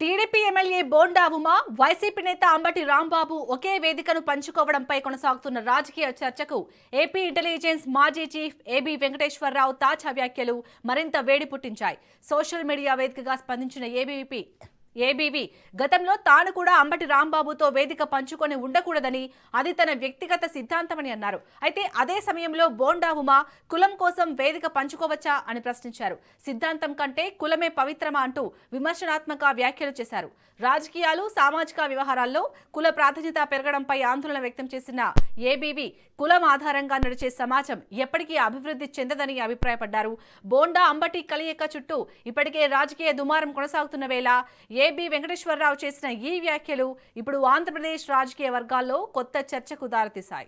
TDP MLA bonda Uma, YCP నేత అంబటి రాంబాబు ఒకే వేదికను పంచుకోవడంపై కొనసాగుతున్న రాజకీయ చర్చకు ఏపీ ఇంటెలిజెన్స్ మాజీ చీఫ్ ఏబీ వెంకటేశ్వరరావు తాజా వ్యాఖ్యలు మరింత వేడి పుట్టించాయి. సోషల్ మీడియా వేదికగా స్పందించిన ఏబీవీ గతంలో తాను కూడా అంబటి రాంబాబుతో వేదిక పంచుకొని ఉండకూడదని, అది తన వ్యక్తిగత సిద్ధాంతమని అన్నారు. అయితే అదే సమయంలో బోండా ఉమ కులం కోసం వేదిక పంచుకోవచ్చా అని ప్రశ్నించారు. సిద్ధాంతం కంటే కులమే పవిత్రమా అంటూ విమర్శనాత్మక వ్యాఖ్యలు చేశారు. రాజకీయాలు, సామాజిక వ్యవహారాల్లో కుల ప్రాధాన్యత పెరగడంపై ఆందోళన వ్యక్తం చేసిన ఏబీవీ కులం ఆధారంగా నడిచే సమాజం ఎప్పటికీ అభివృద్ధి చెందదని అభిప్రాయపడ్డారు. బోండా అంబటి కలయిక చుట్టూ ఇప్పటికే రాజకీయ దుమారం కొనసాగుతున్న వేళ ఏబీ వెంకటేశ్వరరావు చేసిన ఈ వ్యాఖ్యలు ఇప్పుడు ఆంధ్రప్రదేశ్ రాజకీయ వర్గాల్లో కొత్త చర్చకు దారితీశాయి.